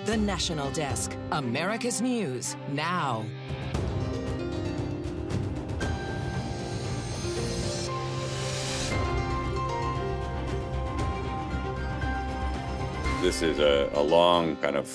The National Desk, America's News Now. This is a long kind of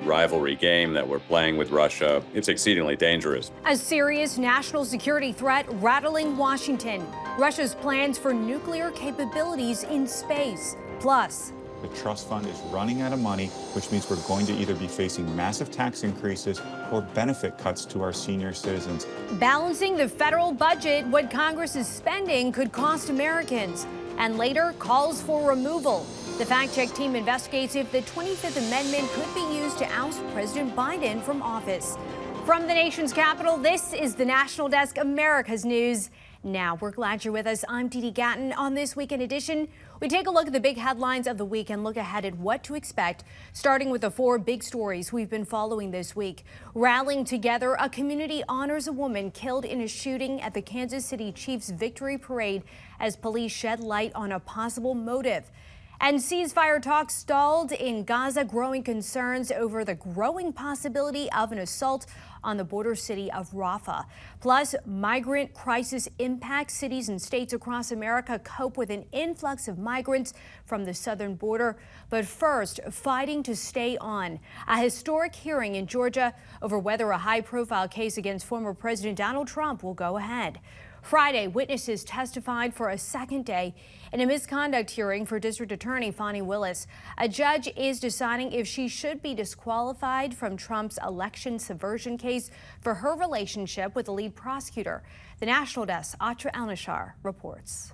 rivalry game that we're playing with Russia. It's exceedingly dangerous. A serious national security threat rattling Washington. Russia's plans for nuclear capabilities in space. Plus, the trust fund is running out of money, which means we're going to either be facing massive tax increases or benefit cuts to our senior citizens. Balancing the federal budget, what Congress is spending could cost Americans. And later, calls for removal. The fact-check team investigates if the 25th Amendment could be used to oust President Biden from office. From the nation's capital, this is the National Desk, America's News Now. We're glad you're with us. I'm Dee Dee Gatton. On this weekend edition, we take a look at the big headlines of the week and look ahead at what to expect, starting with the 4 big stories we've been following this week. Rallying together, a community honors a woman killed in a shooting at the Kansas City Chiefs Victory Parade as police shed light on a possible motive. And ceasefire talks stalled in Gaza, growing concerns over the growing possibility of an assault on the border city of Rafah. Plus, migrant crisis impacts cities and states across America cope with an influx of migrants from the southern border. But first, fighting to stay on. A historic hearing in Georgia over whether a high-profile case against former President Donald Trump will go ahead. Friday, witnesses testified for a second day in a misconduct hearing for District Attorney Fani Willis. A judge is deciding if she should be disqualified from Trump's election subversion case for her relationship with the lead prosecutor. The National Desk, Atra Al-Nashar reports.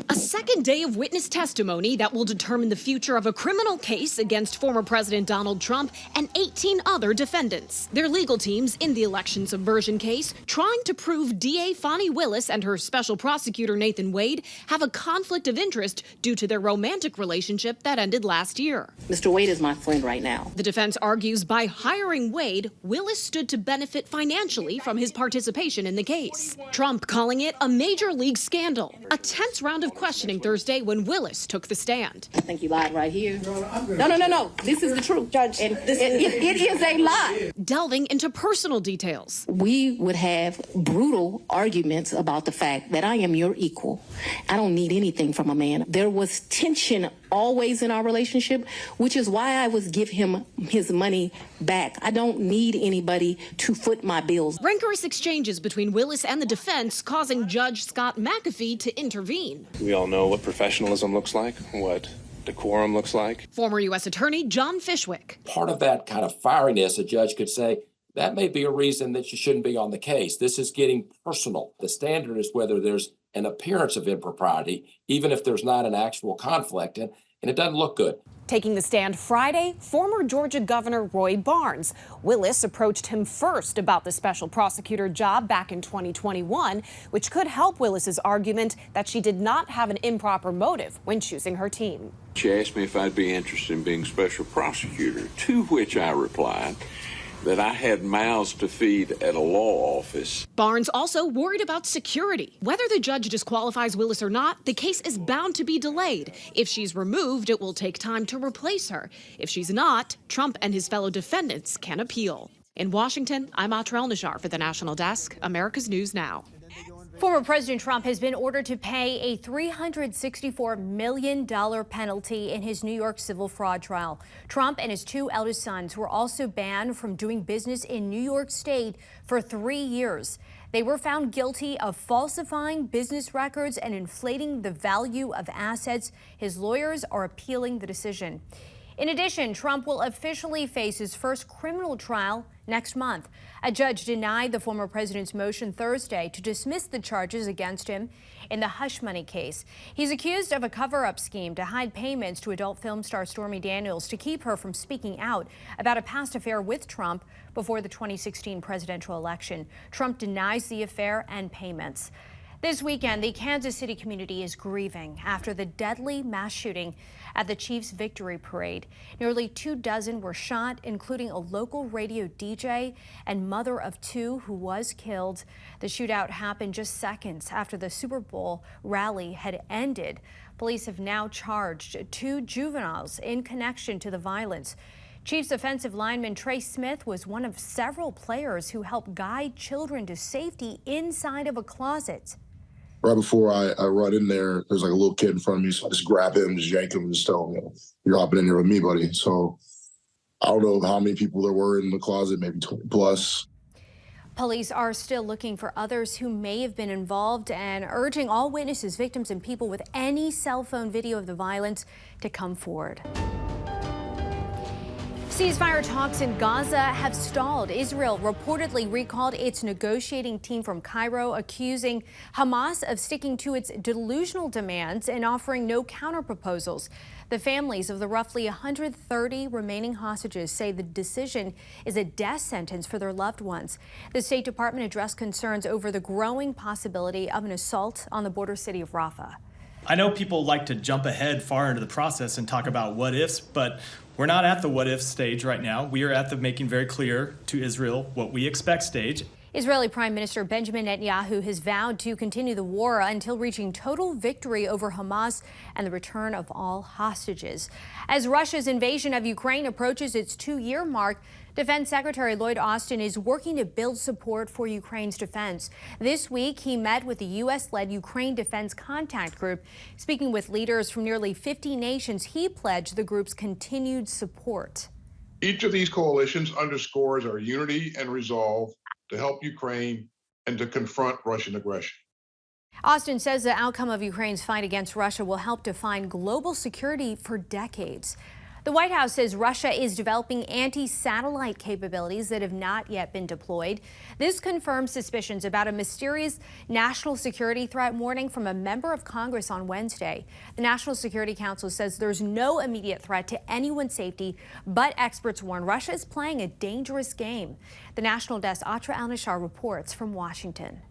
A second day of witness testimony that will determine the future of a criminal case against former President Donald Trump and 18 other defendants. Their legal teams in the election subversion case trying to prove DA Fani Willis and her special prosecutor Nathan Wade have a conflict of interest due to their romantic relationship that ended last year. Mr. Wade is my friend right now. The defense argues by hiring Wade, Willis stood to benefit financially from his participation in the case. Trump calling it a major league scandal. A tense round of questioning Thursday when Willis took the stand. I think you lied right here. No. This is the truth, Judge. And it is a lie. Delving into personal details. We would have brutal arguments about the fact that I am your equal. I don't need anything from a man. There was tension always in our relationship, which is why I would give him his money back. I don't need anybody to foot my bills. Rancorous exchanges between Willis and the defense causing Judge Scott McAfee to intervene. We all know what professionalism looks like, what decorum looks like. Former U.S. Attorney John Fishwick. Part of that kind of fieriness, a judge could say, that may be a reason that you shouldn't be on the case. This is getting personal. The standard is whether there's an appearance of impropriety, even if there's not an actual conflict, and it doesn't look good. Taking the stand Friday, former Georgia Governor Roy Barnes. Willis approached him first about the special prosecutor job back in 2021, which could help Willis's argument that she did not have an improper motive when choosing her team. She asked me if I'd be interested in being special prosecutor, to which I replied that I had mouths to feed at a law office. Barnes also worried about security. Whether the judge disqualifies Willis or not, the case is bound to be delayed. If she's removed, it will take time to replace her. If she's not, Trump and his fellow defendants can appeal. In Washington, I'm Atra Al-Nashar for the National Desk, America's News Now. Former President Trump has been ordered to pay a $364 million penalty in his New York civil fraud trial. Trump and his 2 eldest sons were also banned from doing business in New York State for 3 years. They were found guilty of falsifying business records and inflating the value of assets. His lawyers are appealing the decision. In addition, Trump will officially face his first criminal trial next month. A judge denied the former president's motion Thursday to dismiss the charges against him in the hush money case. He's accused of a cover-up scheme to hide payments to adult film star Stormy Daniels to keep her from speaking out about a past affair with Trump before the 2016 presidential election. Trump denies the affair and payments. This weekend, the Kansas City community is grieving after the deadly mass shooting at the Chiefs Victory Parade. Nearly 24 were shot, including a local radio DJ and mother of two who was killed. The shootout happened just seconds after the Super Bowl rally had ended. Police have now charged 2 juveniles in connection to the violence. Chiefs offensive lineman Trey Smith was one of several players who helped guide children to safety inside of a closet. Right before I run in there, there's like a little kid in front of me, so I just grab him, just yank him, and just tell him, you're hopping in here with me, buddy. So I don't know how many people there were in the closet, maybe 20 plus. Police are still looking for others who may have been involved and urging all witnesses, victims, and people with any cell phone video of the violence to come forward. Ceasefire talks in Gaza have stalled. Israel reportedly recalled its negotiating team from Cairo, accusing Hamas of sticking to its delusional demands and offering no counterproposals. The families of the roughly 130 remaining hostages say the decision is a death sentence for their loved ones. The State Department addressed concerns over the growing possibility of an assault on the border city of Rafah. I know people like to jump ahead far into the process and talk about what ifs, but we're not at the what if stage right now. We are at the making very clear to Israel what we expect stage. Israeli Prime Minister Benjamin Netanyahu has vowed to continue the war until reaching total victory over Hamas and the return of all hostages. As Russia's invasion of Ukraine approaches its 2-year mark, Defense Secretary Lloyd Austin is working to build support for Ukraine's defense. This week, he met with the U.S.-led Ukraine Defense Contact Group. Speaking with leaders from nearly 50 nations, he pledged the group's continued support. Each of these coalitions underscores our unity and resolve to help Ukraine and to confront Russian aggression. Austin says the outcome of Ukraine's fight against Russia will help define global security for decades. The White House says Russia is developing anti-satellite capabilities that have not yet been deployed. This confirms suspicions about a mysterious national security threat warning from a member of Congress on Wednesday. The National Security Council says there's no immediate threat to anyone's safety, but experts warn Russia is playing a dangerous game. The National Desk Atra Al-Nashar reports from Washington.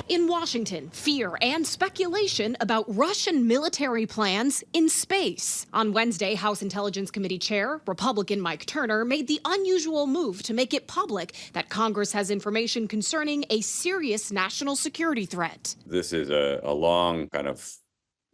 In Washington, fear and speculation about Russian military plans in space. On Wednesday, House Intelligence Committee Chair, Republican Mike Turner, made the unusual move to make it public that Congress has information concerning a serious national security threat. This is a long kind of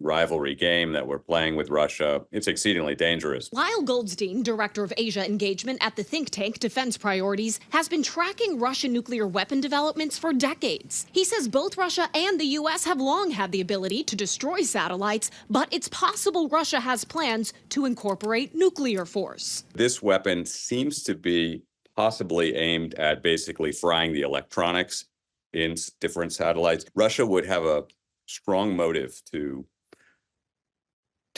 rivalry game that we're playing with Russia. It's exceedingly dangerous. Lyle Goldstein, director of Asia engagement at the think tank Defense Priorities, has been tracking Russian nuclear weapon developments for decades. He says both Russia and the U.S. have long had the ability to destroy satellites, but it's possible Russia has plans to incorporate nuclear force. This weapon seems to be possibly aimed at basically frying the electronics in different satellites. Russia would have a strong motive to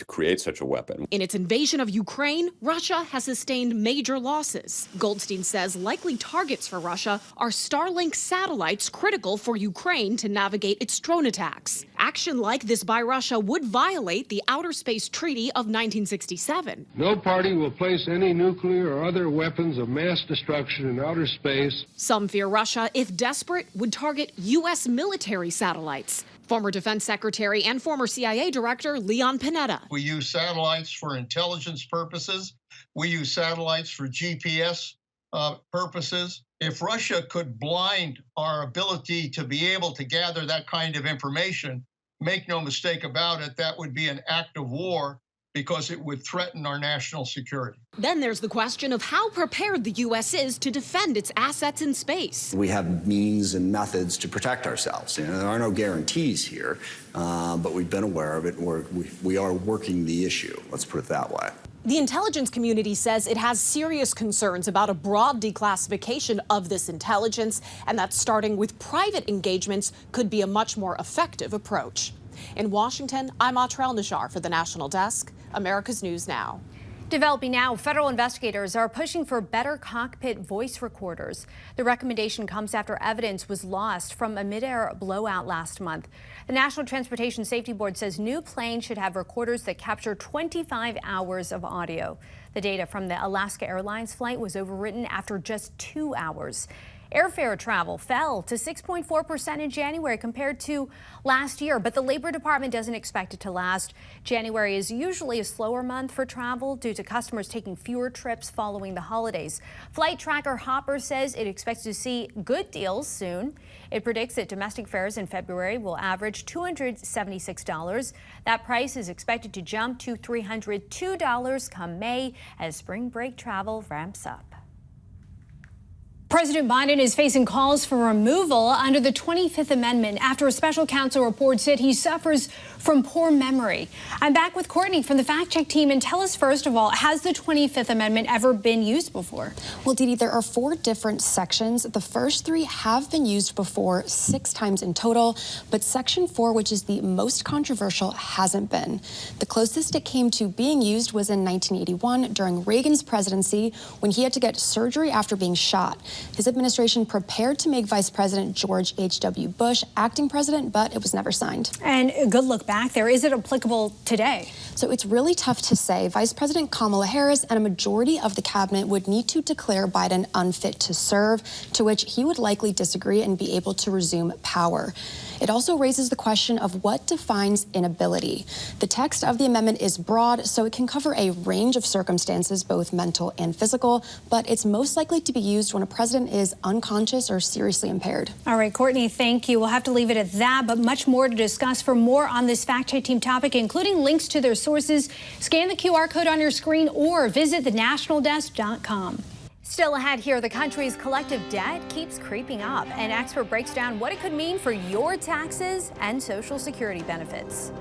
create such a weapon. In its invasion of Ukraine, Russia has sustained major losses. Goldstein says likely targets for Russia are Starlink satellites critical for Ukraine to navigate its drone attacks. Action like this by Russia would violate the Outer Space Treaty of 1967. No party will place any nuclear or other weapons of mass destruction in outer space. Some fear Russia, if desperate, would target U.S. military satellites. Former Defense Secretary and former CIA Director Leon Panetta. We use satellites for intelligence purposes. We use satellites for GPS purposes. If Russia could blind our ability to be able to gather that kind of information, make no mistake about it, that would be an act of war because it would threaten our national security. Then there's the question of how prepared the U.S. is to defend its assets in space. We have means and methods to protect ourselves. You know, there are no guarantees here, but we've been aware of it. We are working the issue, let's put it that way. The intelligence community says it has serious concerns about a broad declassification of this intelligence, and that starting with private engagements could be a much more effective approach. In Washington, I'm Atra Al-Nashar for the National Desk, America's News Now. Developing now, federal investigators are pushing for better cockpit voice recorders. The recommendation comes after evidence was lost from a mid-air blowout last month. The National Transportation Safety Board says new planes should have recorders that capture 25 hours of audio. The data from the Alaska Airlines flight was overwritten after just 2 hours. Airfare travel fell to 6.4% in January compared to last year, but the Labor Department doesn't expect it to last. January is usually a slower month for travel due to customers taking fewer trips following the holidays. Flight tracker Hopper says it expects to see good deals soon. It predicts that domestic fares in February will average $276. That price is expected to jump to $302 come May as spring break travel ramps up. President Biden is facing calls for removal under the 25th Amendment after a special counsel report said he suffers from poor memory. I'm back with Courtney from the Fact Check team. And tell us, first of all, has the 25th Amendment ever been used before? Well, Dee Dee, there are 4 different sections. The first 3 have been used before, 6 times in total. But Section 4, which is the most controversial, hasn't been. The closest it came to being used was in 1981 during Reagan's presidency when he had to get surgery after being shot. His administration prepared to make Vice President George H.W. Bush acting president, but it was never signed. And a good look back there. Is it applicable today? So it's really tough to say. Vice President Kamala Harris and a majority of the cabinet would need to declare Biden unfit to serve, to which he would likely disagree and be able to resume power. It also raises the question of what defines inability. The text of the amendment is broad, so it can cover a range of circumstances, both mental and physical, but it's most likely to be used when a president is unconscious or seriously impaired. All right, Courtney, thank you. We'll have to leave it at that, but much more to discuss. For more on this Fact Check team topic, including links to their sources, scan the QR code on your screen or visit thenationaldesk.com. Still ahead here, the country's collective debt keeps creeping up. An expert breaks down what it could mean for your taxes and Social Security benefits.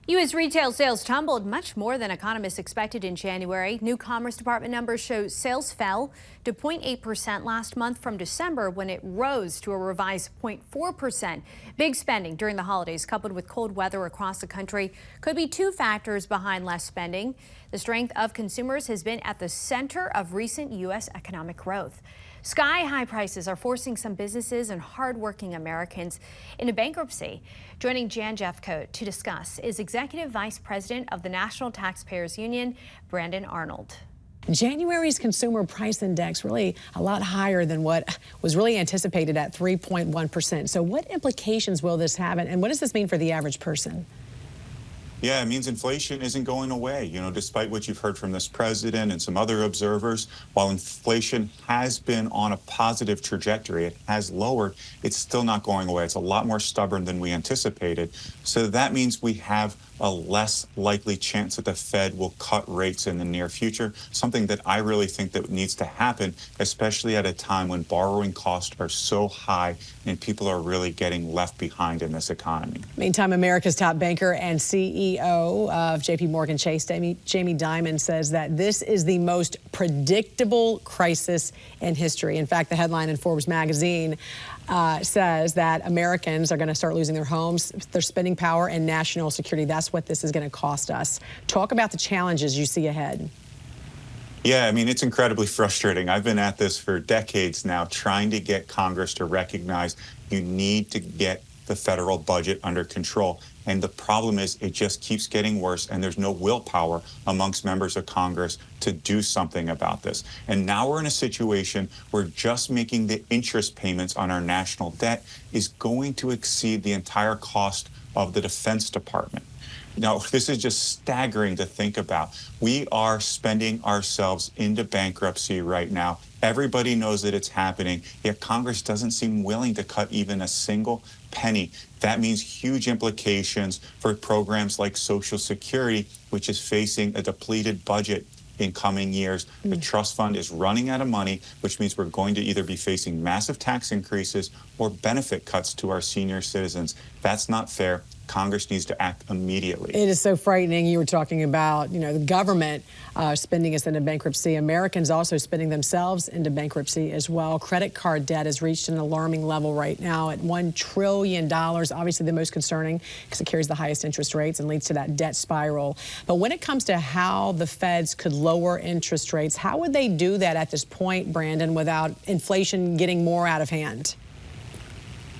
U.S. retail sales tumbled much more than economists expected in January. New Commerce Department numbers show sales fell to 0.8% last month from December, when it rose to a revised 0.4%. Big spending during the holidays, coupled with cold weather across the country, could be 2 factors behind less spending. The strength of consumers has been at the center of recent U.S. economic growth. Sky-high prices are forcing some businesses and hardworking Americans into bankruptcy. Joining Jan Jeffcoat to discuss is Executive Vice President of the National Taxpayers Union, Brandon Arnold. January's consumer price index really a lot higher than what was really anticipated at 3.1%. So what implications will this have, and what does this mean for the average person? Yeah, it means inflation isn't going away. You know, despite what you've heard from this president and some other observers, while inflation has been on a positive trajectory, it has lowered, it's still not going away. It's a lot more stubborn than we anticipated. So that means we have a less likely chance that the Fed will cut rates in the near future, something that I really think that needs to happen, especially at a time when borrowing costs are so high and people are really getting left behind in this economy. Meantime, America's top banker and CEO of JP Morgan Chase, Jamie Dimon, says that this is the most predictable crisis in history. In fact, the headline in Forbes magazine says that Americans are going to start losing their homes, their spending power, and national security. That's what this is going to cost us. Talk about the challenges you see ahead. Yeah, I mean, it's incredibly frustrating. I've been at this for decades now, trying to get Congress to recognize you need to get the federal budget under control. And the problem is it just keeps getting worse, and there's no willpower amongst members of Congress to do something about this. And now we're in a situation where just making the interest payments on our national debt is going to exceed the entire cost of the Defense Department. No, this is just staggering to think about. We are spending ourselves into bankruptcy right now. Everybody knows that it's happening, yet Congress doesn't seem willing to cut even a single penny. That means huge implications for programs like Social Security, which is facing a depleted budget in coming years. The trust fund is running out of money, which means we're going to either be facing massive tax increases or benefit cuts to our senior citizens. That's not fair. Congress needs to act immediately. It is so frightening. You were talking about, the government spending us into bankruptcy. Americans also spending themselves into bankruptcy as well. Credit card debt has reached an alarming level right now at $1 trillion. Obviously the most concerning because it carries the highest interest rates and leads to that debt spiral. But when it comes to how the feds could lower interest rates, how would they do that at this point, Brandon, without inflation getting more out of hand?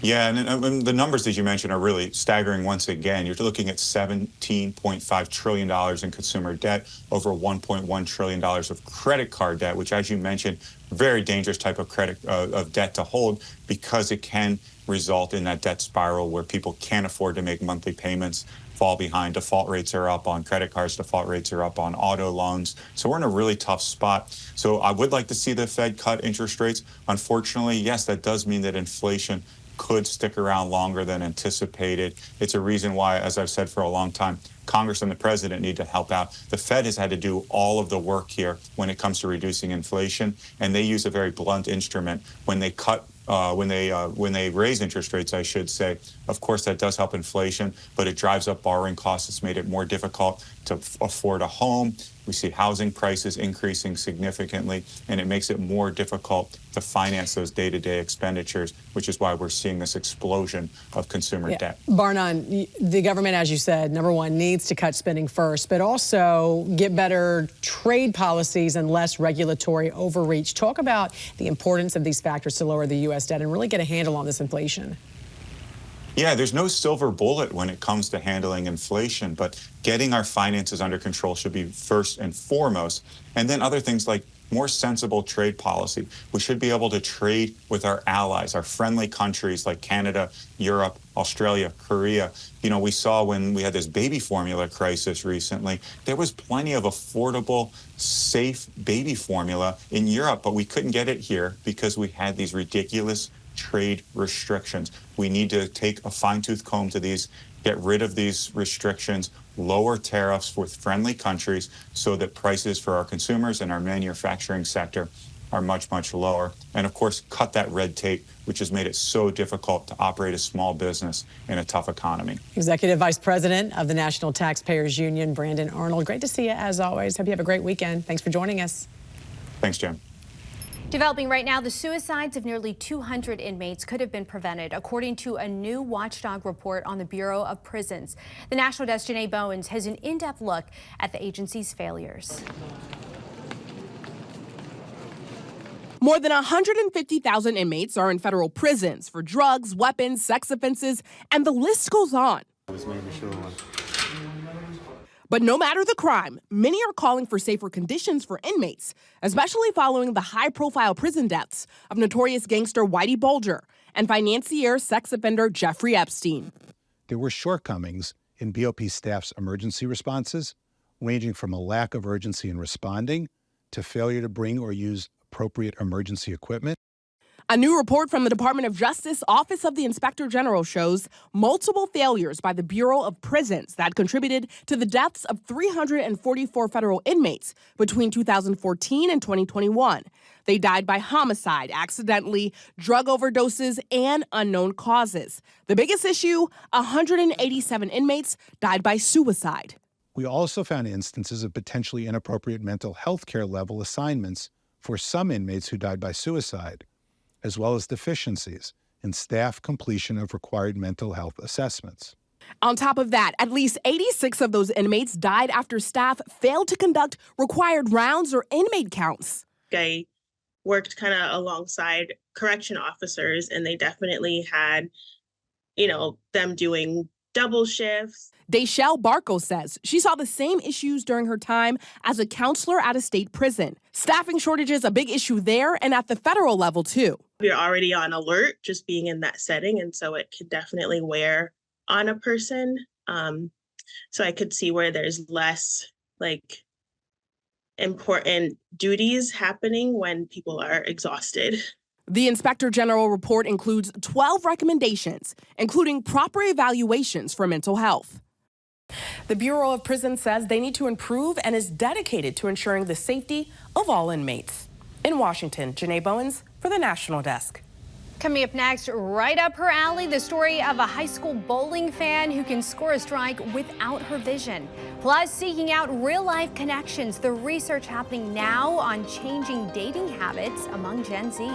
Yeah, and the numbers that you mentioned are really staggering once again. You're looking at $17.5 trillion in consumer debt, over $1.1 trillion of credit card debt, which, as you mentioned, very dangerous type of of debt to hold because it can result in that debt spiral where people can't afford to make monthly payments, fall behind. Default rates are up on credit cards. Default rates are up on auto loans. So we're in a really tough spot. So I would like to see the Fed cut interest rates. Unfortunately, yes, that does mean that inflation could stick around longer than anticipated. It's a reason why, as I've said for a long time, Congress and the president need to help out. The Fed has had to do all of the work here when it comes to reducing inflation, and they use a very blunt instrument when they cut. When they raise interest rates, I should say. Of course, that does help inflation, but it drives up borrowing costs. It's made it more difficult to afford a home. We see housing prices increasing significantly, and it makes it more difficult to finance those day-to-day expenditures, which is why we're seeing this explosion of consumer debt. Bar none, the government, as you said, number one, needs to cut spending first, but also get better trade policies and less regulatory overreach. Talk about the importance of these factors to lower the U.S. debt and really get a handle on this inflation. Yeah, there's no silver bullet when it comes to handling inflation, but getting our finances under control should be first and foremost. And then other things like more sensible trade policy. We should be able to trade with our allies, our friendly countries like Canada, Europe, Australia, Korea. We saw when we had this baby formula crisis recently, there was plenty of affordable, safe baby formula in Europe, but we couldn't get it here because we had these ridiculous trade restrictions. We need to take a fine-tooth comb to these, get rid of these restrictions, lower tariffs with friendly countries so that prices for our consumers and our manufacturing sector are much, much lower. And of course, cut that red tape, which has made it so difficult to operate a small business in a tough economy. Executive Vice President of the National Taxpayers Union, Brandon Arnold. Great to see you as always. Hope you have a great weekend. Thanks for joining us. Thanks, Jim. Developing right now, the suicides of nearly 200 inmates could have been prevented, according to a new watchdog report on the Bureau of Prisons. The National Desk Janae Bowens has an in-depth look at the agency's failures. More than 150,000 inmates are in federal prisons for drugs, weapons, sex offenses, and the list goes on. But no matter the crime, many are calling for safer conditions for inmates, especially following the high-profile prison deaths of notorious gangster Whitey Bulger and financier sex offender Jeffrey Epstein. There were shortcomings in BOP staff's emergency responses, ranging from a lack of urgency in responding to failure to bring or use appropriate emergency equipment. A new report from the Department of Justice Office of the Inspector General shows multiple failures by the Bureau of Prisons that contributed to the deaths of 344 federal inmates between 2014 and 2021. They died by homicide, accidentally, drug overdoses, and unknown causes. The biggest issue, 187 inmates died by suicide. We also found instances of potentially inappropriate mental health care level assignments for some inmates who died by suicide, as well as deficiencies in staff completion of required mental health assessments. On top of that, at least 86 of those inmates died after staff failed to conduct required rounds or inmate counts. I worked kind of alongside correction officers, and they definitely had, them doing double shifts. Dayshell Barco says she saw the same issues during her time as a counselor at a state prison. Staffing shortages a big issue there and at the federal level, too. You're already on alert just being in that setting, and so it could definitely wear on a person. So I could see where there's less like important duties happening when people are exhausted. The Inspector General report includes 12 recommendations, including proper evaluations for mental health. The Bureau of Prisons says they need to improve and is dedicated to ensuring the safety of all inmates. In Washington, Janae Bowens for the National Desk. Coming up next, right up her alley, the story of a high school bowling fan who can score a strike without her vision. Plus, seeking out real-life connections, the research happening now on changing dating habits among Gen Z.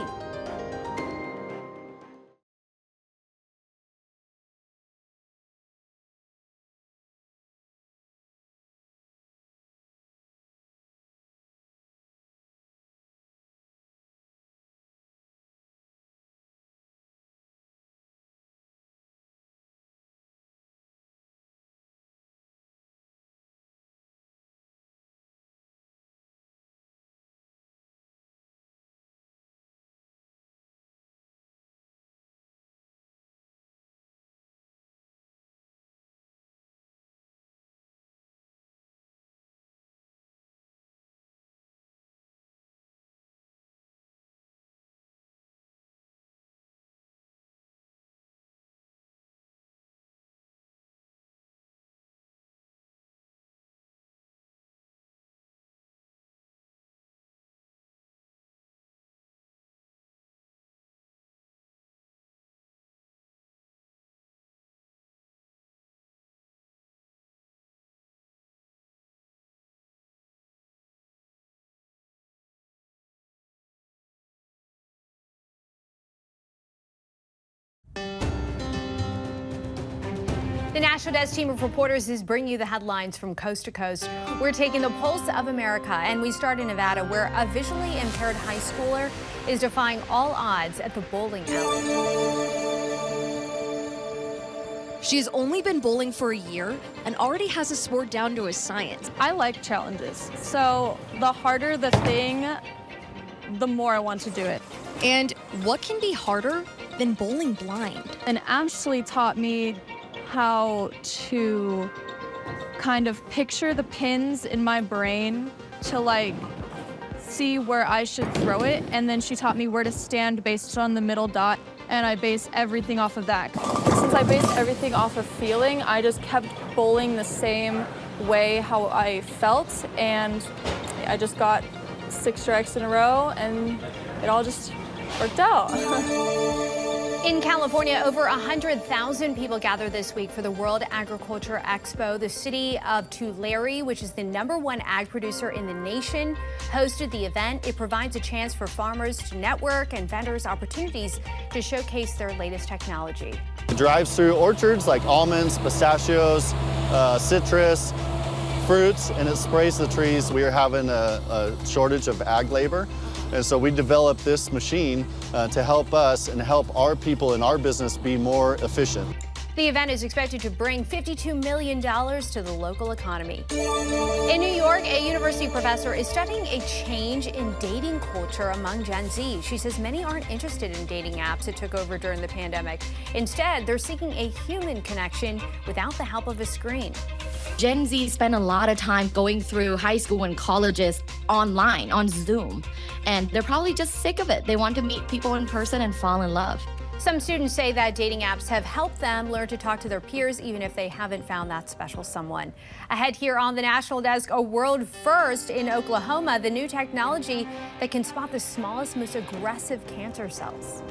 The National Desk team of reporters is bringing you the headlines from coast to coast. We're taking the pulse of America, and we start in Nevada, where a visually impaired high schooler is defying all odds at the bowling alley. She's only been bowling for a year and already has a sport down to a science. I like challenges, so the harder the thing, the more I want to do it. And what can be harder than bowling blind? And Ashley taught me how to kind of picture the pins in my brain to like see where I should throw it, and then she taught me where to stand based on the middle dot, and I base everything off of that. Since I based everything off of feeling, I just kept bowling the same way how I felt, and I just got 6 strikes in a row, and it all just worked out. In California, over 100,000 people gathered this week for the World Agriculture Expo. The city of Tulare, which is the #1 ag producer in the nation, hosted the event. It provides a chance for farmers to network and vendors opportunities to showcase their latest technology. It drives through orchards like almonds, pistachios, citrus, fruits, and it sprays the trees. We are having a shortage of ag labor. And so we developed this machine to help us and help our people in our business be more efficient. The event is expected to bring $52 million to the local economy. In New York, a university professor is studying a change in dating culture among Gen Z. She says many aren't interested in dating apps that took over during the pandemic. Instead, they're seeking a human connection without the help of a screen. Gen Z spend a lot of time going through high school and colleges online, on Zoom, and they're probably just sick of it. They want to meet people in person and fall in love. Some students say that dating apps have helped them learn to talk to their peers, even if they haven't found that special someone. Ahead here on the National Desk, a world first in Oklahoma, the new technology that can spot the smallest, most aggressive cancer cells.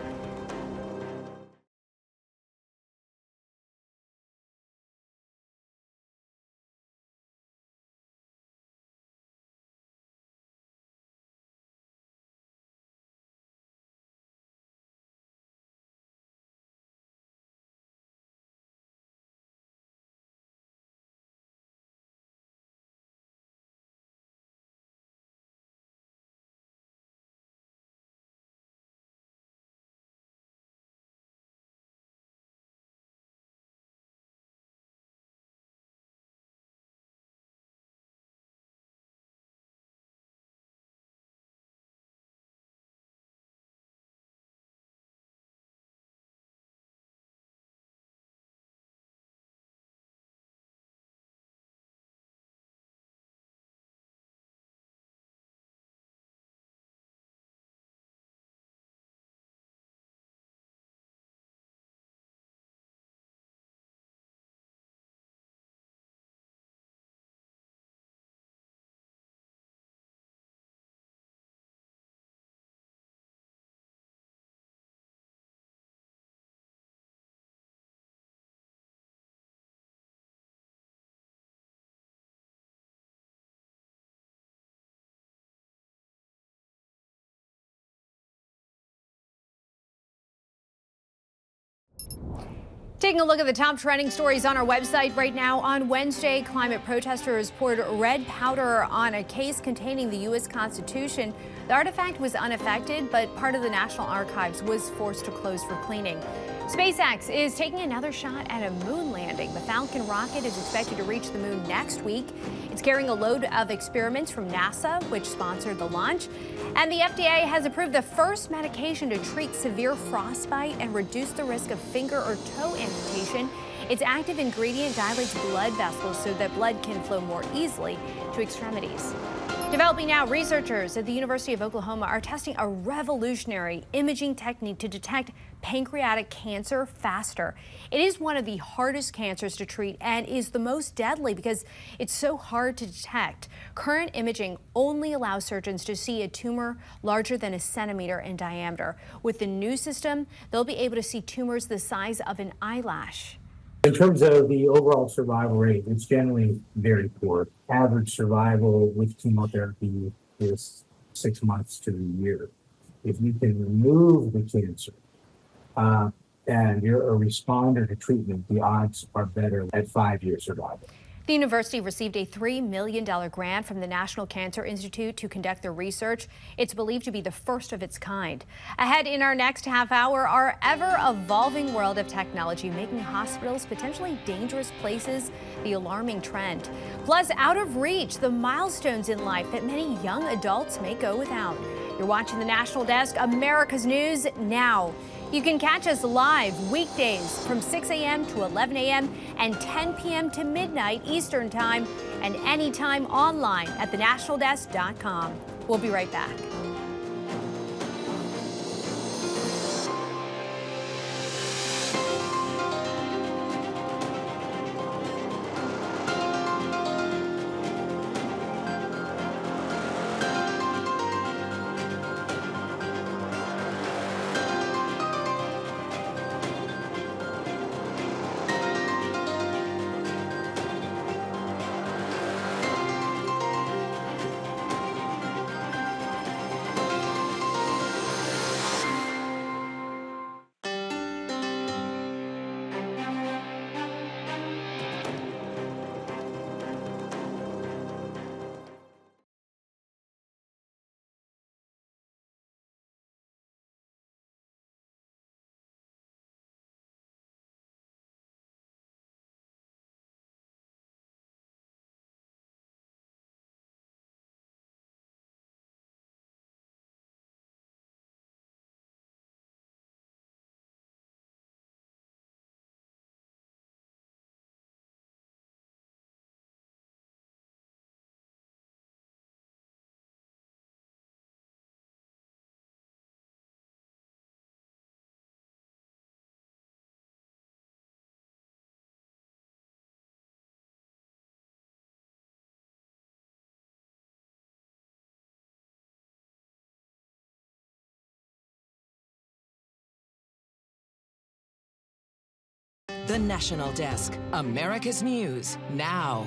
Taking a look at the top trending stories on our website right now. On Wednesday, climate protesters poured red powder on a case containing the U.S. Constitution. The artifact was unaffected, but part of the National Archives was forced to close for cleaning. SpaceX is taking another shot at a moon landing. The Falcon rocket is expected to reach the moon next week. It's carrying a load of experiments from NASA, which sponsored the launch. And the FDA has approved the first medication to treat severe frostbite and reduce the risk of finger or toe amputation. Its active ingredient dilates blood vessels so that blood can flow more easily to extremities. Developing now, researchers at the University of Oklahoma are testing a revolutionary imaging technique to detect pancreatic cancer faster. It is one of the hardest cancers to treat and is the most deadly because it's so hard to detect. Current imaging only allows surgeons to see a tumor larger than a centimeter in diameter. With the new system, they'll be able to see tumors the size of an eyelash. In terms of the overall survival rate, it's generally very poor. Average survival with chemotherapy is 6 months to a year. If you can remove the cancer and you're a responder to treatment, the odds are better at 5-year survival. The university received a $3 million grant from the National Cancer Institute to conduct the research. It's believed to be the first of its kind. Ahead in our next half hour, our ever-evolving world of technology making hospitals potentially dangerous places, the alarming trend. Plus, out of reach, the milestones in life that many young adults may go without. You're watching the National Desk, America's News Now. You can catch us live weekdays from 6 a.m. to 11 a.m. and 10 p.m. to midnight Eastern Time and anytime online at thenationaldesk.com. We'll be right back. The National Desk, America's News Now.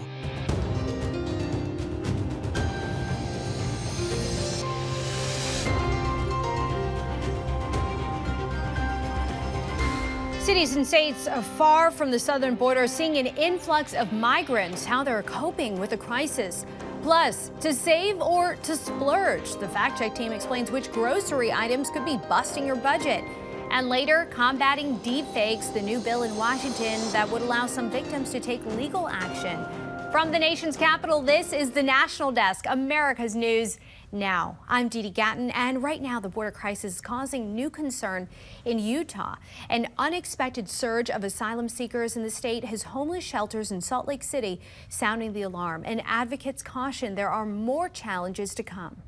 Cities and states far from the southern border are seeing an influx of migrants, how they're coping with the crisis. Plus, to save or to splurge, the fact check team explains which grocery items could be busting your budget. And later, combating deepfakes, the new bill in Washington that would allow some victims to take legal action. From the nation's capital, this is the National Desk, America's News Now. I'm Dee Dee Gatton, and right now the border crisis is causing new concern in Utah. An unexpected surge of asylum seekers in the state has homeless shelters in Salt Lake City sounding the alarm, and advocates caution there are more challenges to come.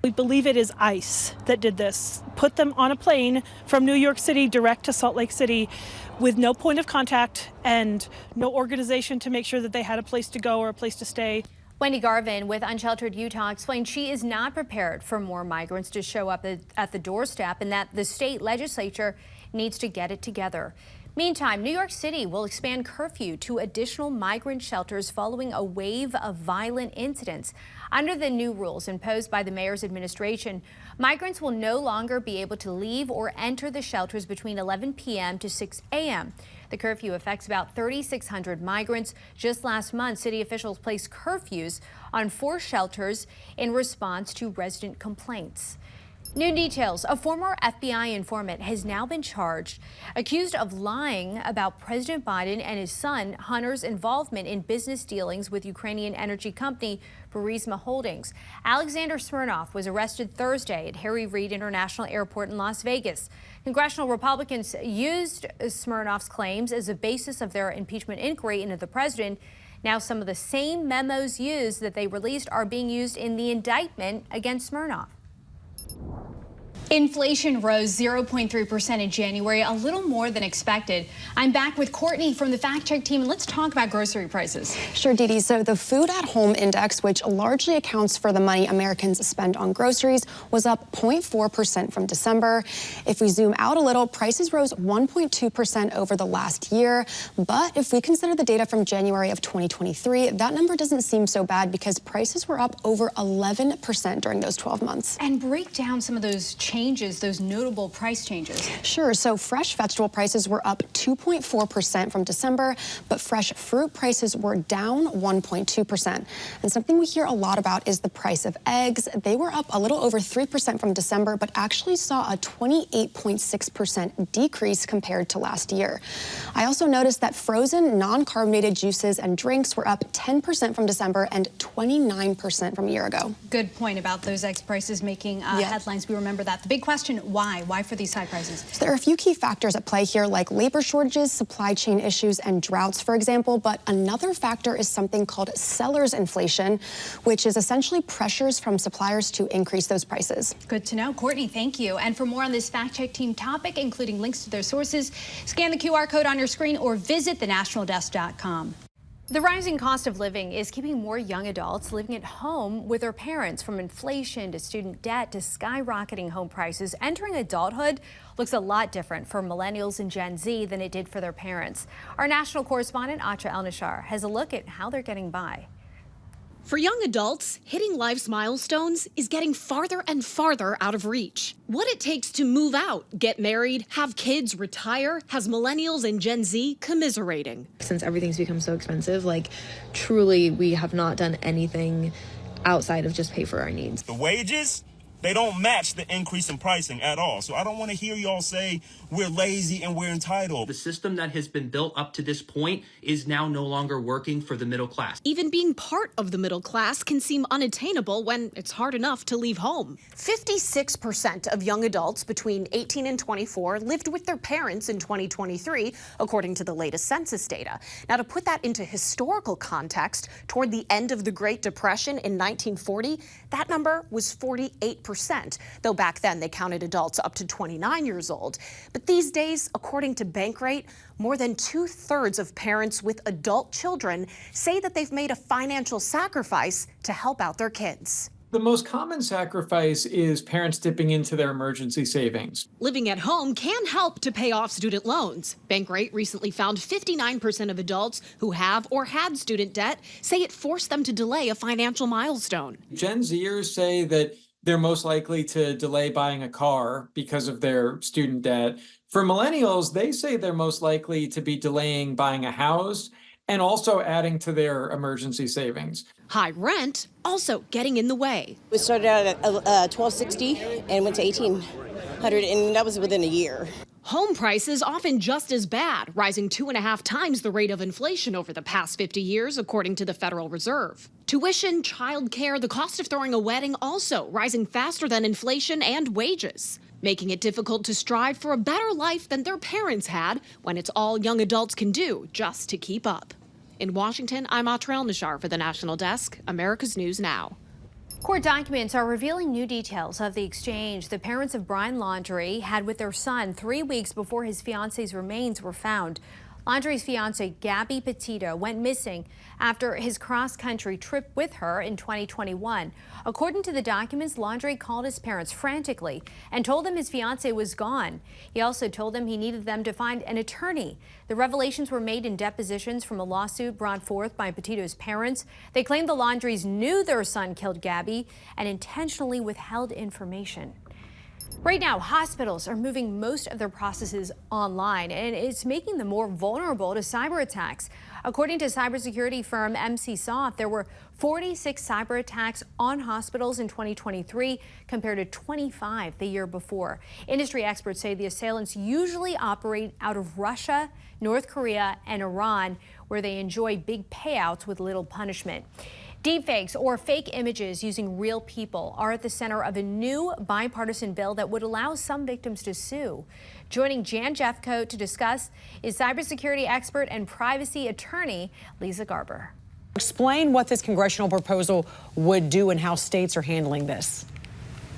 We believe it is ICE that did this, put them on a plane from New York City direct to Salt Lake City with no point of contact and no organization to make sure that they had a place to go or a place to stay. Wendy Garvin with Unsheltered Utah explained she is not prepared for more migrants to show up at the doorstep and that the state legislature needs to get it together. Meantime, New York City will expand curfew to additional migrant shelters following a wave of violent incidents. Under the new rules imposed by the mayor's administration, migrants will no longer be able to leave or enter the shelters between 11 p.m. to 6 a.m. The curfew affects about 3,600 migrants. Just last month, city officials placed curfews on 4 shelters in response to resident complaints. New details. A former FBI informant has now been charged, accused of lying about President Biden and his son Hunter's involvement in business dealings with Ukrainian energy company Burisma Holdings. Alexander Smirnov was arrested Thursday at Harry Reid International Airport in Las Vegas. Congressional Republicans used Smirnov's claims as a basis of their impeachment inquiry into the president. Now, some of the same memos used that they released are being used in the indictment against Smirnov. Inflation rose 0.3% in January, a little more than expected. I'm back with Courtney from the Fact Check team, and let's talk about grocery prices. Sure, Dee Dee. So the Food at Home Index, which largely accounts for the money Americans spend on groceries, was up 0.4% from December. If we zoom out a little, prices rose 1.2% over the last year. But if we consider the data from January of 2023, that number doesn't seem so bad because prices were up over 11% during those 12 months. And break down some of those changes, those notable price changes. Sure. So fresh vegetable prices were up 2.4% from December, but fresh fruit prices were down 1.2%. And something we hear a lot about is the price of eggs. They were up a little over 3% from December, but actually saw a 28.6% decrease compared to last year. I also noticed that frozen, non-carbonated juices and drinks were up 10% from December and 29% from a year ago. Good point about those egg prices making headlines. We remember that. The big question, why? Why for these high prices? So there are a few key factors at play here, like labor shortages, supply chain issues, and droughts, for example. But another factor is something called seller's inflation, which is essentially pressures from suppliers to increase those prices. Good to know. Courtney, thank you. And for more on this Fact Check team topic, including links to their sources, scan the QR code on your screen or visit thenationaldesk.com. The rising cost of living is keeping more young adults living at home with their parents. From inflation to student debt to skyrocketing home prices, entering adulthood looks a lot different for millennials and Gen Z than it did for their parents. Our national correspondent, Atra El-Nashar, has a look at how they're getting by. For young adults, hitting life's milestones is getting farther and farther out of reach. What it takes to move out, get married, have kids, retire, has millennials and Gen Z commiserating. Since everything's become so expensive, truly, we have not done anything outside of just pay for our needs. The wages, they don't match the increase in pricing at all. So I don't want to hear y'all say we're lazy and we're entitled. The system that has been built up to this point is now no longer working for the middle class. Even being part of the middle class can seem unattainable when it's hard enough to leave home. 56% of young adults between 18 and 24 lived with their parents in 2023, according to the latest census data. Now, to put that into historical context, toward the end of the Great Depression in 1940, that number was 48%, though back then they counted adults up to 29 years old. But these days, according to Bankrate, more than 2/3 of parents with adult children say that they've made a financial sacrifice to help out their kids. The most common sacrifice is parents dipping into their emergency savings. Living at home can help to pay off student loans. Bankrate recently found 59% of adults who have or had student debt say it forced them to delay a financial milestone. Gen Zers say that they're most likely to delay buying a car because of their student debt. For millennials, they say they're most likely to be delaying buying a house and also adding to their emergency savings. High rent also getting in the way. We started out at $1,260 and went to $1,800, and that was within a year. Home prices often just as bad, rising 2.5 times the rate of inflation over the past 50 years, according to the Federal Reserve. Tuition, childcare, the cost of throwing a wedding also rising faster than inflation and wages, making it difficult to strive for a better life than their parents had when it's all young adults can do just to keep up. In Washington, I'm Atra El-Nashar for the National Desk, America's News Now. Court documents are revealing new details of the exchange the parents of Brian Laundrie had with their son 3 weeks before his fiance's remains were found. Laundrie's fiance, Gabby Petito, went missing after his cross-country trip with her in 2021. According to the documents, Laundrie called his parents frantically and told them his fiance was gone. He also told them he needed them to find an attorney. The revelations were made in depositions from a lawsuit brought forth by Petito's parents. They claimed the Laundries knew their son killed Gabby and intentionally withheld information. Right now, hospitals are moving most of their processes online, and it's making them more vulnerable to cyber attacks. According to cybersecurity firm NCSoft, there were 46 cyber attacks on hospitals in 2023 compared to 25 the year before. Industry experts say the assailants usually operate out of Russia, North Korea, and Iran, where they enjoy big payouts with little punishment. Deepfakes, or fake images using real people, are at the center of a new bipartisan bill that would allow some victims to sue. Joining Jan Jeffcoat to discuss is cybersecurity expert and privacy attorney Lisa Garber. Explain what this congressional proposal would do and how states are handling this.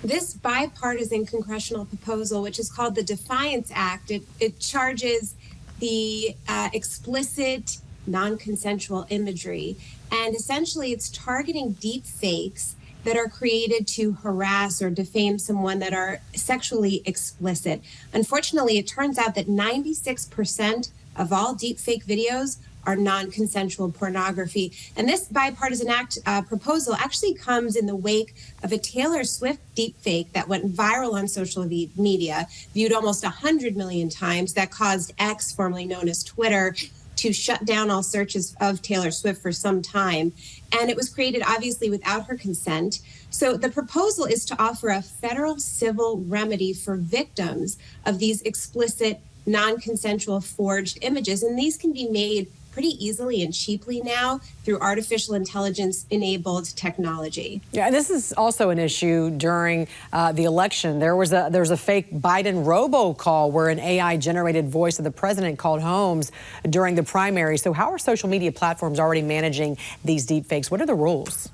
This bipartisan congressional proposal, which is called the Defiance Act, it charges the explicit non-consensual imagery. And essentially, it's targeting deep fakes that are created to harass or defame someone that are sexually explicit. Unfortunately, it turns out that 96% of all deep fake videos are non-consensual pornography. And this bipartisan act proposal actually comes in the wake of a Taylor Swift deepfake that went viral on social media, viewed almost 100 million times, that caused X, formerly known as Twitter, to shut down all searches of Taylor Swift for some time. And it was created obviously without her consent. So the proposal is to offer a federal civil remedy for victims of these explicit, non-consensual forged images. And these can be made pretty easily and cheaply now through artificial intelligence enabled technology. Yeah, this is also an issue during the election. There was a fake Biden robocall where an AI generated voice of the president called Holmes during the primary. So how are social media platforms already managing these deep fakes? What are the rules?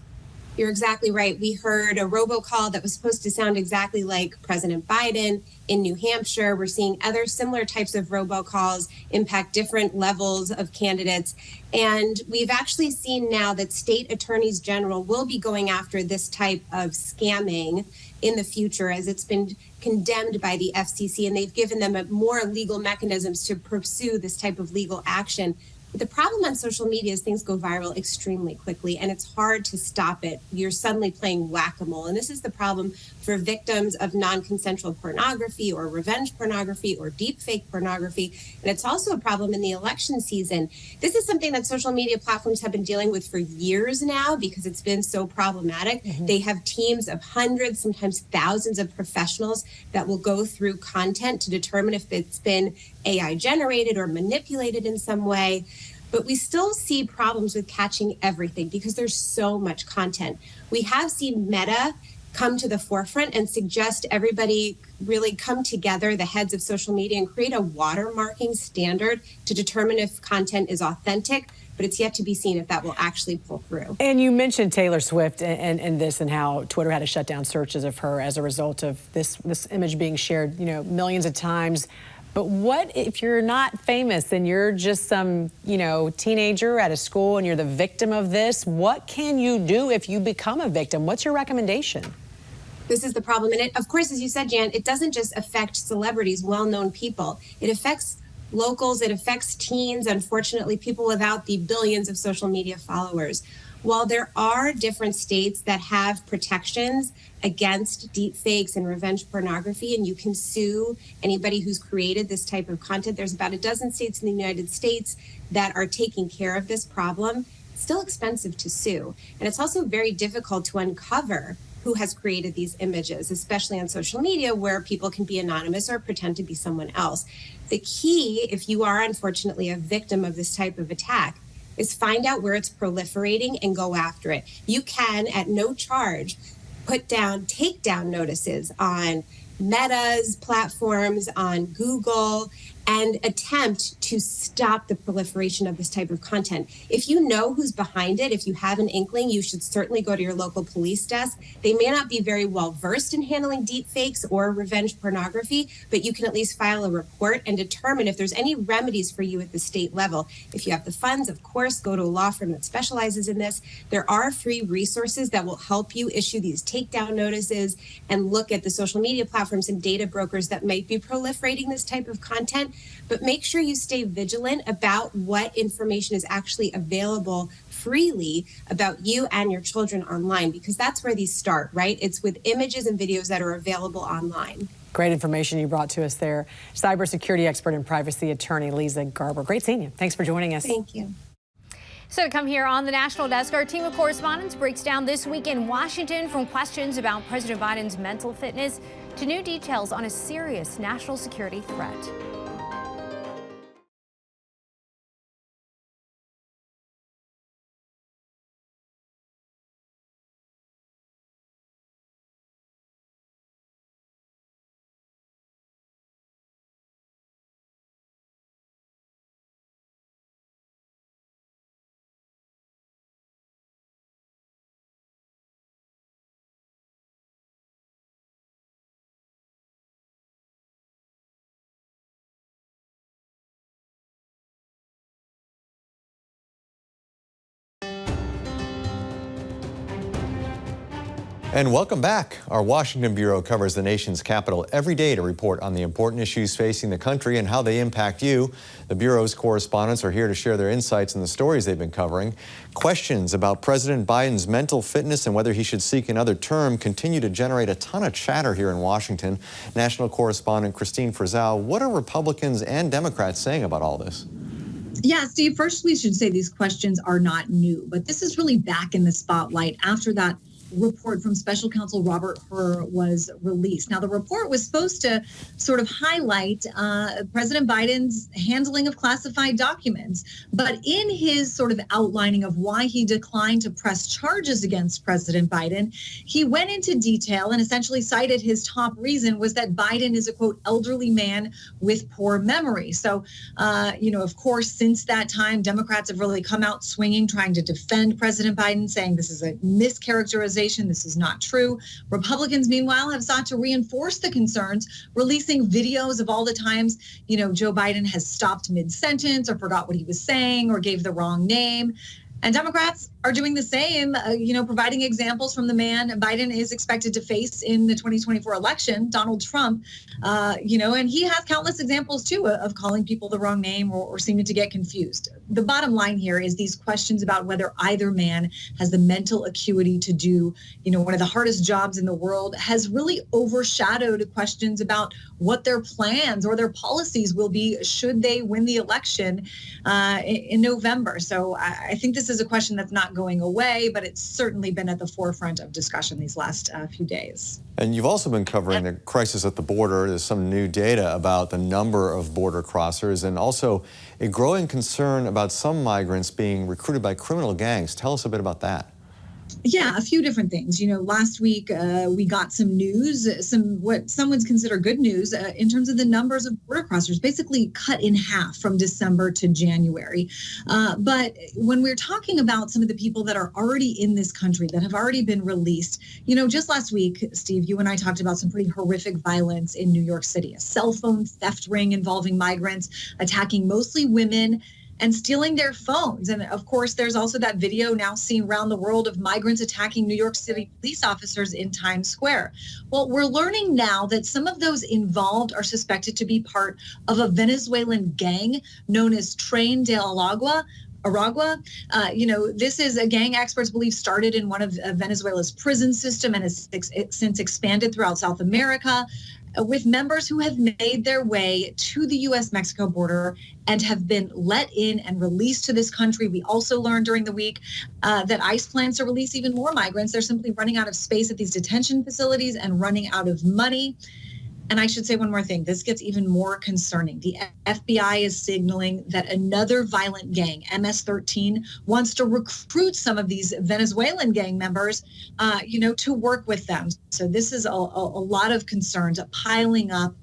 You're exactly right. We heard a robocall that was supposed to sound exactly like President Biden in New Hampshire. We're seeing other similar types of robocalls impact different levels of candidates. And we've actually seen now that state attorneys general will be going after this type of scamming in the future, as it's been condemned by the FCC, and they've given them more legal mechanisms to pursue this type of legal action. The problem on social media is things go viral extremely quickly, and it's hard to stop it. You're suddenly playing whack-a-mole. And this is the problem for victims of non-consensual pornography or revenge pornography or deepfake pornography. And it's also a problem in the election season. This is something that social media platforms have been dealing with for years now because it's been so problematic. They have teams of hundreds, sometimes thousands of professionals that will go through content to determine if it's been AI generated or manipulated in some way. But we still see problems with catching everything because there's so much content. We have seen Meta come to the forefront and suggest everybody really come together, the heads of social media, and create a watermarking standard to determine if content is authentic. But it's yet to be seen if that will actually pull through. And you mentioned Taylor Swift and this and how Twitter had to shut down searches of her as a result of this image being shared, millions of times. But what if you're not famous and you're just some, teenager at a school and you're the victim of this? What can you do if you become a victim? What's your recommendation? This is the problem. And of course, as you said, Jan, it doesn't just affect celebrities, well-known people. It affects locals, it affects teens, unfortunately, people without the billions of social media followers. While there are different states that have protections against deep fakes and revenge pornography, and you can sue anybody who's created this type of content, there's about a dozen states in the United States that are taking care of this problem. It's still expensive to sue. And it's also very difficult to uncover who has created these images, especially on social media where people can be anonymous or pretend to be someone else. The key, if you are unfortunately a victim of this type of attack, is find out where it's proliferating and go after it. You can, at no charge, take down notices on Meta's platforms, on Google, and attempt to stop the proliferation of this type of content. If you know who's behind it, if you have an inkling, you should certainly go to your local police desk. They may not be very well versed in handling deep fakes or revenge pornography, but you can at least file a report and determine if there's any remedies for you at the state level. If you have the funds, of course, go to a law firm that specializes in this. There are free resources that will help you issue these takedown notices and look at the social media platforms and data brokers that might be proliferating this type of content. But make sure you stay vigilant about what information is actually available freely about you and your children online, because that's where these start, right? It's with images and videos that are available online. Great information you brought to us there. Cybersecurity expert and privacy attorney Lisa Garber. Great seeing you. Thanks for joining us. Thank you. So to come here on the National Desk, our team of correspondents breaks down this week in Washington, from questions about President Biden's mental fitness to new details on a serious national security threat. And welcome back. Our Washington Bureau covers the nation's capital every day to report on the important issues facing the country and how they impact you. The Bureau's correspondents are here to share their insights and the stories they've been covering. Questions about President Biden's mental fitness and whether he should seek another term continue to generate a ton of chatter here in Washington. National correspondent Christine Frizzell, what are Republicans and Democrats saying about all this? Yeah, Steve, first we should say these questions are not new, but this is really back in the spotlight after that report from special counsel Robert Hur was released. Now, the report was supposed to sort of highlight President Biden's handling of classified documents. But in his sort of outlining of why he declined to press charges against President Biden, he went into detail and essentially cited his top reason was that Biden is a, quote, elderly man with poor memory. So, of course, since that time, Democrats have really come out swinging, trying to defend President Biden, saying this is a mischaracterization. This is not true. Republicans, meanwhile, have sought to reinforce the concerns, releasing videos of all the times, Joe Biden has stopped mid-sentence or forgot what he was saying or gave the wrong name. And Democrats are doing the same, providing examples from the man Biden is expected to face in the 2024 election, Donald Trump, and he has countless examples, too, of calling people the wrong name or seeming to get confused. The bottom line here is these questions about whether either man has the mental acuity to do, one of the hardest jobs in the world has really overshadowed questions about what their plans or their policies will be should they win the election in November. So I think this is a question that's not going away, but it's certainly been at the forefront of discussion these last few days. And you've also been covering the crisis at the border. There's some new data about the number of border crossers and also a growing concern about some migrants being recruited by criminal gangs. Tell us a bit about that. Yeah, a few different things. Last week we got some news, what some would consider good news in terms of the numbers of border crossers, basically cut in half from December to January. But when we're talking about some of the people that are already in this country that have already been released, just last week, Steve, you and I talked about some pretty horrific violence in New York City, a cell phone theft ring involving migrants attacking mostly women and stealing their phones. And of course, there's also that video now seen around the world of migrants attacking New York City police officers in Times Square. Well, we're learning now that some of those involved are suspected to be part of a Venezuelan gang known as Tren de Aragua. This is a gang experts believe started in one of Venezuela's prison system and has since expanded throughout South America, with members who have made their way to the U.S.-Mexico border and have been let in and released to this country. We also learned during the week that ICE plans to release even more migrants. They're simply running out of space at these detention facilities and running out of money. And I should say one more thing. This gets even more concerning. The FBI is signaling that another violent gang, MS-13, wants to recruit some of these Venezuelan gang members, to work with them. So this is a lot of concerns piling up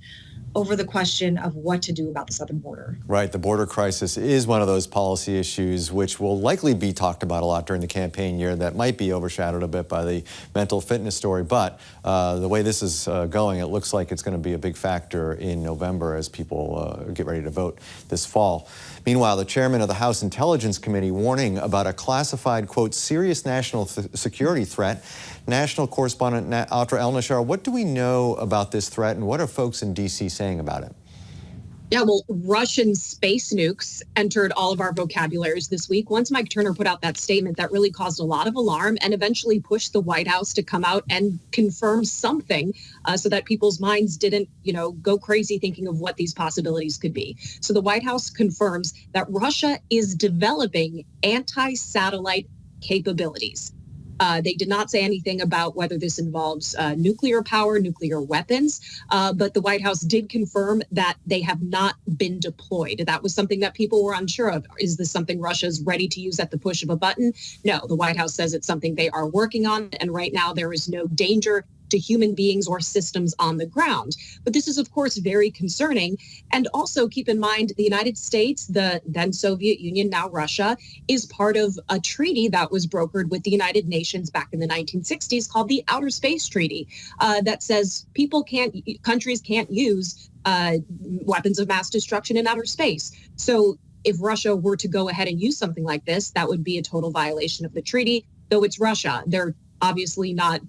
over the question of what to do about the southern border. Right, the border crisis is one of those policy issues which will likely be talked about a lot during the campaign year that might be overshadowed a bit by the mental fitness story. But the way this is going, it looks like it's going to be a big factor in November as people get ready to vote this fall. Meanwhile, the chairman of the House Intelligence Committee warning about a classified, quote, serious national security threat. National correspondent Atra El-Nashar, what do we know about this threat and what are folks in D.C. saying about it? Yeah, well, Russian space nukes entered all of our vocabularies this week. Once Mike Turner put out that statement, that really caused a lot of alarm and eventually pushed the White House to come out and confirm something so that people's minds didn't, go crazy thinking of what these possibilities could be. So the White House confirms that Russia is developing anti-satellite capabilities. They did not say anything about whether this involves nuclear power, nuclear weapons, but the White House did confirm that they have not been deployed. That was something that people were unsure of. Is this something Russia's ready to use at the push of a button? No, the White House says it's something they are working on, and right now there is no danger to human beings or systems on the ground. But this is, of course, very concerning. And also keep in mind, the United States, the then Soviet Union, now Russia, is part of a treaty that was brokered with the United Nations back in the 1960s called the Outer Space Treaty that says countries can't use weapons of mass destruction in outer space. So if Russia were to go ahead and use something like this, that would be a total violation of the treaty, though it's Russia. They're obviously not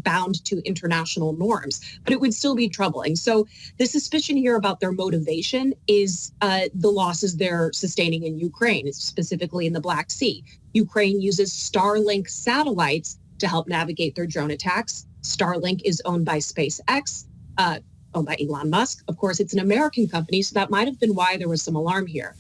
bound to international norms, but it would still be troubling. So the suspicion here about their motivation is the losses they're sustaining in Ukraine, specifically in the Black Sea. Ukraine uses Starlink satellites to help navigate their drone attacks. Starlink is owned by SpaceX, owned by Elon Musk. Of course, it's an American company, so that might have been why there was some alarm here.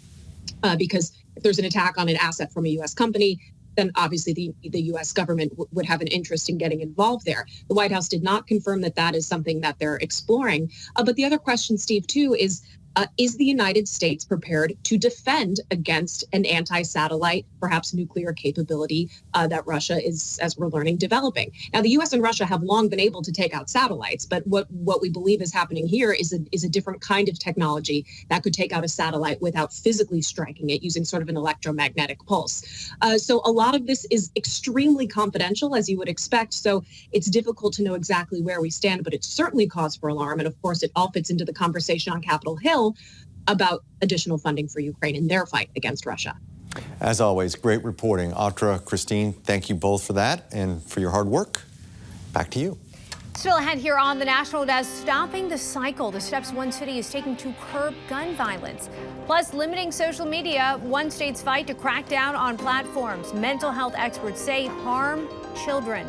Because if there's an attack on an asset from a U.S. company, then obviously the U.S. government would have an interest in getting involved there. The White House did not confirm that that is something that they're exploring. But the other question, Steve, too, is the United States prepared to defend against an anti-satellite, perhaps nuclear capability that Russia is, as we're learning, developing? Now, the U.S. and Russia have long been able to take out satellites, but what we believe is happening here is a different kind of technology that could take out a satellite without physically striking it using sort of an electromagnetic pulse. So a lot of this is extremely confidential, as you would expect, so it's difficult to know exactly where we stand, but it's certainly cause for alarm, and of course it all fits into the conversation on Capitol Hill about additional funding for Ukraine in their fight against Russia. As always, great reporting. Atra, Christine, thank you both for that and for your hard work. Back to you. Still ahead here on the National Desk, stopping the cycle the steps one city is taking to curb gun violence. Plus, limiting social media, one state's fight to crack down on platforms mental health experts say harm children.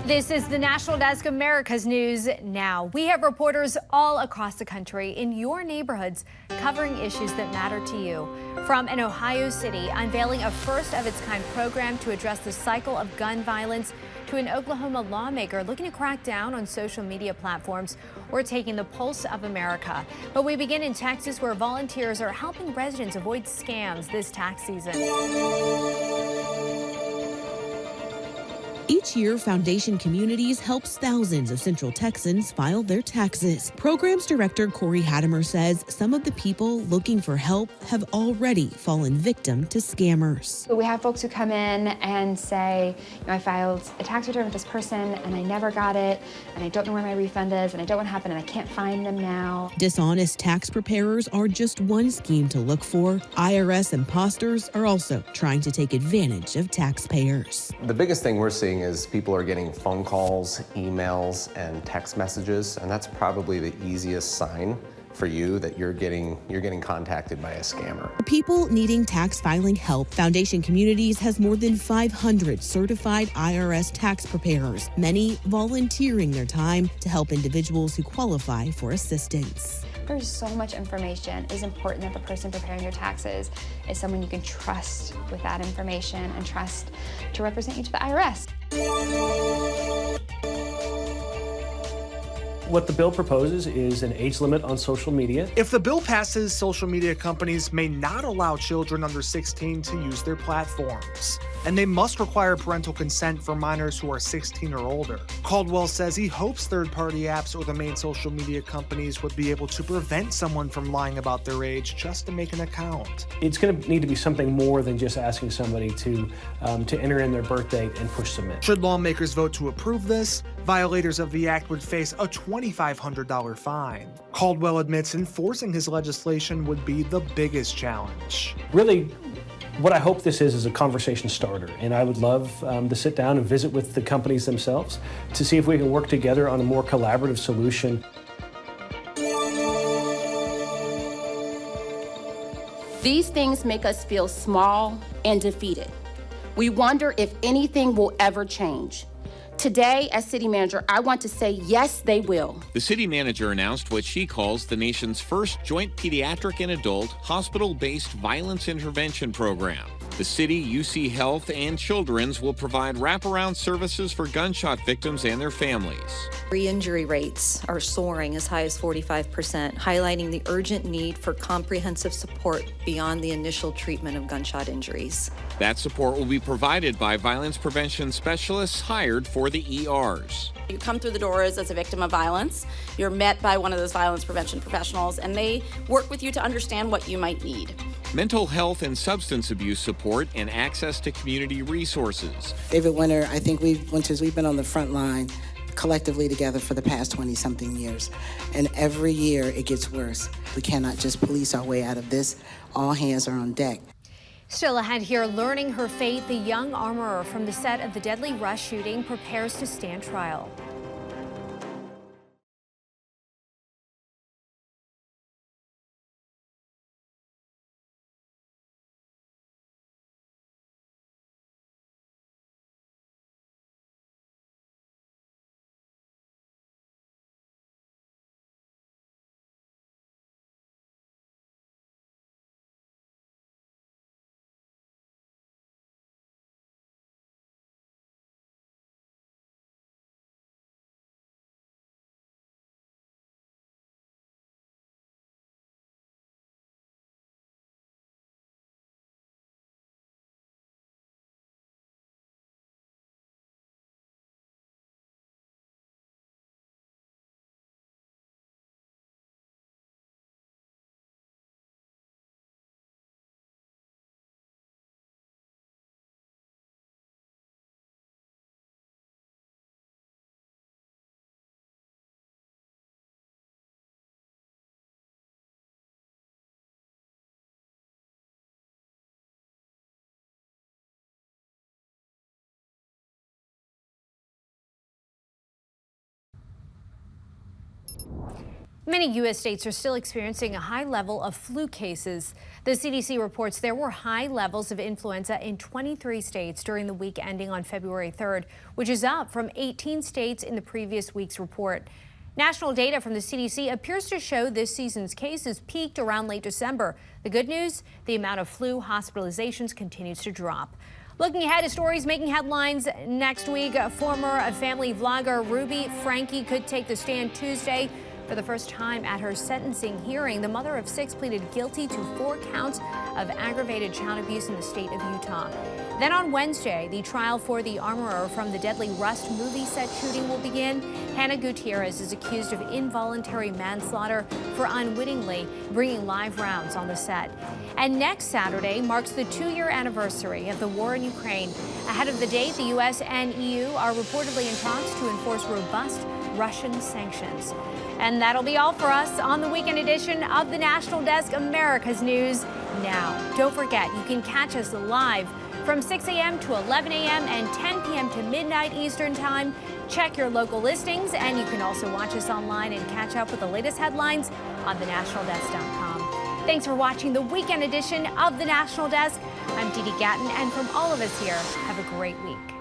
This is the National Desk, America's News Now. We have reporters all across the country in your neighborhoods covering issues that matter to you. From an Ohio city unveiling a first-of-its-kind program to address the cycle of gun violence, to an Oklahoma lawmaker looking to crack down on social media platforms, or taking the pulse of America. But we begin in Texas, where volunteers are helping residents avoid scams this tax season. Each Each year, Foundation Communities helps thousands of Central Texans file their taxes. Programs Director Corey Hattemer says some of the people looking for help have already fallen victim to scammers. We have folks who come in and say, I filed a tax return with this person and I never got it, and I don't know where my refund is, and I don't know what happened, and I can't find them now. Dishonest tax preparers are just one scheme to look for. IRS imposters are also trying to take advantage of taxpayers. The biggest thing we're seeing is people are getting phone calls, emails, and text messages, and that's probably the easiest sign for you that you're getting contacted by a scammer. For people needing tax filing help, Foundation Communities has more than 500 certified IRS tax preparers, many volunteering their time to help individuals who qualify for assistance. There's so much information. It's important that the person preparing your taxes is someone you can trust with that information and trust to represent you to the IRS. What the bill proposes is an age limit on social media. If the bill passes, social media companies may not allow children under 16 to use their platforms, and they must require parental consent for minors who are 16 or older. Caldwell says he hopes third-party apps or the main social media companies would be able to prevent someone from lying about their age just to make an account. It's going to need to be something more than just asking somebody to enter in their birth date and push submit. Should lawmakers vote to approve this, violators of the act would face a $2,500 fine. Caldwell admits enforcing his legislation would be the biggest challenge. Really, what I hope this is a conversation starter, and I would love to sit down and visit with the companies themselves to see if we can work together on a more collaborative solution. These things make us feel small and defeated. We wonder if anything will ever change. Today, as city manager, I want to say yes, they will. The city manager announced what she calls the nation's first joint pediatric and adult hospital-based violence intervention program. The city, UC Health, and Children's will provide wraparound services for gunshot victims and their families. Re-injury rates are soaring as high as 45%, highlighting the urgent need for comprehensive support beyond the initial treatment of gunshot injuries. That support will be provided by violence prevention specialists hired for the ERs. You come through the doors as a victim of violence, you're met by one of those violence prevention professionals, and they work with you to understand what you might need. Mental health and substance abuse support and access to community resources. David Winter, I think we've been on the front line collectively together for the past 20-something years. And every year it gets worse. We cannot just police our way out of this. All hands are on deck. Still ahead here, learning her fate, the young armorer from the set of the deadly Rush shooting prepares to stand trial. Many U.S. states are still experiencing a high level of flu cases. The CDC reports there were high levels of influenza in 23 states during the week ending on February 3rd, which is up from 18 states in the previous week's report. National data from the CDC appears to show this season's cases peaked around late December. The good news, the amount of flu hospitalizations continues to drop. Looking ahead to stories making headlines next week, former family vlogger Ruby Franke could take the stand Tuesday. For the first time at her sentencing hearing, the mother of 6 pleaded guilty to 4 counts of aggravated child abuse in the state of Utah. Then on Wednesday, the trial for the armorer from the deadly Rust movie set shooting will begin. Hannah Gutierrez is accused of involuntary manslaughter for unwittingly bringing live rounds on the set. And next Saturday marks the 2-year anniversary of the war in Ukraine. Ahead of the date, the U.S. and EU are reportedly in talks to enforce robust Russian sanctions. And that'll be all for us on the weekend edition of the National Desk, America's News Now. Don't forget, you can catch us live from 6 a.m. to 11 a.m. and 10 p.m. to midnight Eastern Time. Check your local listings, and you can also watch us online and catch up with the latest headlines on thenationaldesk.com. Thanks for watching the weekend edition of the National Desk. I'm Dee Dee Gatton, and from all of us here, have a great week.